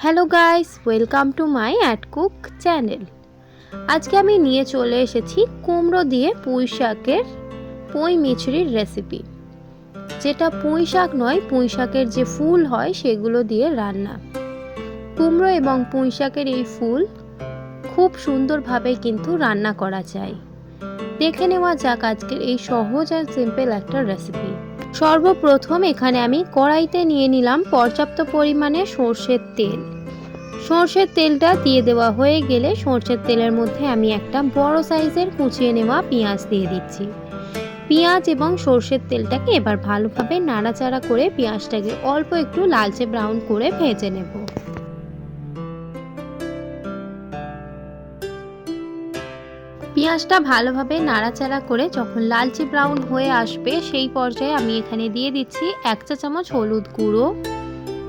Hello guys, welcome to my at cook channel. আজকে আমি নিয়ে চলে এসেছি কুমড়ো দিয়ে পুঁই শাকের পুঁই মিছরির রেসিপি, যেটা পুঁই শাক নয়, পুঁই শাকের যে ফুল হয় সেগুলো দিয়ে রান্না। কুমড়ো এবং পুঁই শাকের এই ফুল খুব সুন্দরভাবে কিন্তু রান্না করা যায়। দেখে নেওয়া যাক আজকের এই সহজ আর সিম্পল একটা রেসিপি। সর্বপ্রথম এখানে আমি কড়াইতে নিয়ে নিলাম পর্যাপ্ত পরিমাণে সর্ষের তেল। সর্ষের তেলটা দিয়ে দেওয়া হয়ে গেলে সর্ষের তেলের মধ্যে আমি একটা বড় সাইজের কুচিয়ে নেওয়া পেঁয়াজ দিয়ে দিচ্ছি। পেঁয়াজ এবং সর্ষের তেলটাকে এবার ভালোভাবে নাড়াচাড়া করে পেঁয়াজটাকে অল্প একটু লালচে ব্রাউন করে ভেজে নেব। পেঁয়াজটা ভালোভাবে নাড়াচাড়া করে যখন লালচে ব্রাউন হয়ে আসবে সেই পর্যায়ে আমি এখানে দিয়ে দিচ্ছি 1 চা চামচ হলুদ গুঁড়ো,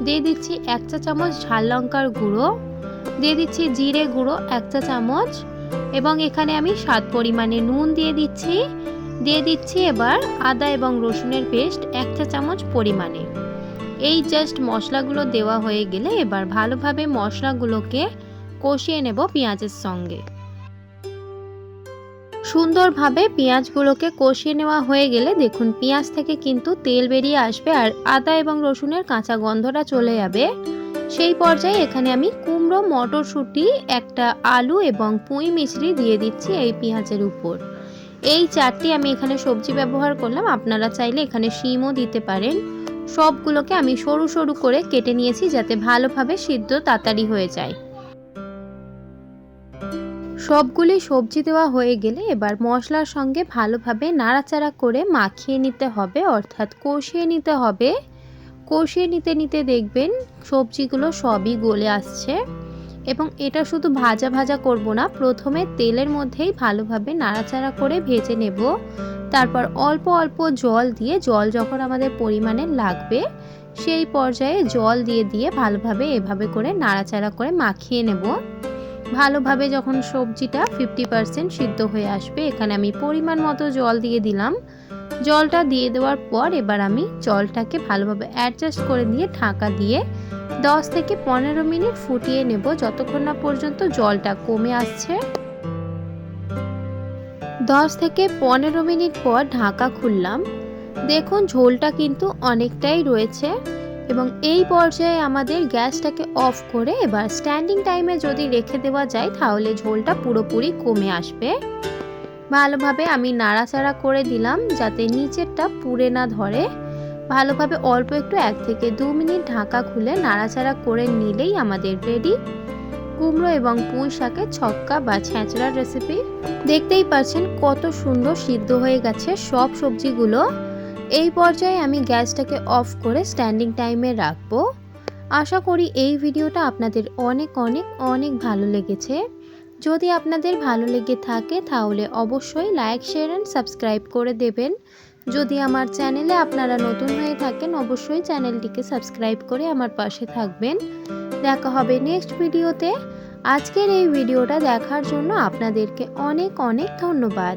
দিয়ে দিচ্ছি 1 চা চামচ ঝাল লঙ্কার গুঁড়ো, দিয়ে দিচ্ছি জিরে গুঁড়ো 1 চা চামচ এবং এখানে আমি স্বাদ পরিমাণে নুন দিয়ে দিচ্ছি এবার আদা এবং রসুনের পেস্ট 1 চা চামচ পরিমাণে। এই জাস্ট মশলাগুলো দেওয়া হয়ে গেলে এবার ভালোভাবে মশলাগুলোকে কষিয়ে নেব পেঁয়াজের সঙ্গে। সুন্দরভাবে পেঁয়াজগুলোকে কষিয়ে নেওয়া হয়ে গেলে দেখুন পেঁয়াজ থেকে কিন্তু তেল বেরিয়ে আসবে আর আদা এবং রসুনের কাঁচা গন্ধটা চলে যাবে। সেই পর্যায়ে এখানে আমি কুমড়ো, মটরশুঁটি, একটা আলু এবং পুঁই মিছরি দিয়ে দিচ্ছি এই পেঁয়াজের উপর। এই চারটি আমি এখানে সবজি ব্যবহার করলাম, আপনারা চাইলে এখানে শিমও দিতে পারেন। সবগুলোকে আমি সরু সরু করে কেটে নিয়েছি যাতে ভালোভাবে সিদ্ধ তাড়াতাড়ি হয়ে যায়। সবগুলি সবজি দেওয়া হয়ে গেলে এবার মশলার সঙ্গে ভালোভাবে নাড়াচাড়া করে মাখিয়ে নিতে হবে, অর্থাৎ কষিয়ে নিতে হবে। কষিয়ে নিতে নিতে দেখবেন সবজিগুলো সবই গলে আসছে এবং এটা শুধু ভাজা ভাজা করব না, প্রথমে তেলের মধ্যেই ভালোভাবে নাড়াচাড়া করে ভেজে নেব। তারপর অল্প অল্প জল দিয়ে, জল যখন আমাদের পরিমাণে লাগবে সেই পর্যায়ে জল দিয়ে ভালোভাবে এভাবে করে নাড়াচাড়া করে মাখিয়ে নেব। ভালোভাবে যখন সবজিটা 50% সিদ্ধ হয়ে আসবে এখানে আমি পরিমাণ মতো জল দিয়ে দিলাম। জলটা দিয়ে দেওয়ার পর এবার আমি জলটাকে ভালোভাবে অ্যাডজাস্ট করে দিয়ে ঢাকা দিয়ে 10 থেকে 15 মিনিট ফুটিয়ে নেব, যতক্ষণ না পর্যন্ত জলটা কমে আসছে। 10 থেকে 15 মিনিট পর ঢাকা খুললাম। দেখুন ঝোলটা কিন্তু অনেকটাই রয়েছে এবং এই পর্যায়ে আমাদের গ্যাসটাকে অফ করে এবার স্ট্যান্ডিং টাইমে যদি রেখে দেওয়া যায় তাহলে ঝোলটা পুরোপুরি কমে আসবে। ভালোভাবে আমি নাড়াচাড়া করে দিলাম যাতে নিচেরটা পুড়ে না ধরে। ভালোভাবে অল্প একটু 1 থেকে 2 মিনিট ঢাকা খুলে নাড়াচাড়া করে নিলেই আমাদের রেডি কুমড়ো এবং পুঁই শাকের ছক্কা বা ছ্যাঁচড়ার রেসিপি। দেখতেই পাচ্ছেন কত সুন্দর সিদ্ধ হয়ে গেছে সব সবজিগুলো। এই পর্যায়ে আমি গ্যাসটাকে অফ করে স্ট্যান্ডিং টাইমে রাখবো। আশা করি এই ভিডিওটা আপনাদের অনেক অনেক অনেক ভালো লেগেছে। যদি আপনাদের ভালো লেগে থাকে তাহলে অবশ্যই লাইক, শেয়ার অ্যান্ড সাবস্ক্রাইব করে দেবেন। যদি আমার চ্যানেলে আপনারা নতুন হয়ে থাকেন অবশ্যই চ্যানেলটিকে সাবস্ক্রাইব করে আমার পাশে থাকবেন। দেখা হবে নেক্সট ভিডিওতে। আজকের এই ভিডিওটা দেখার জন্য আপনাদেরকে অনেক অনেক ধন্যবাদ।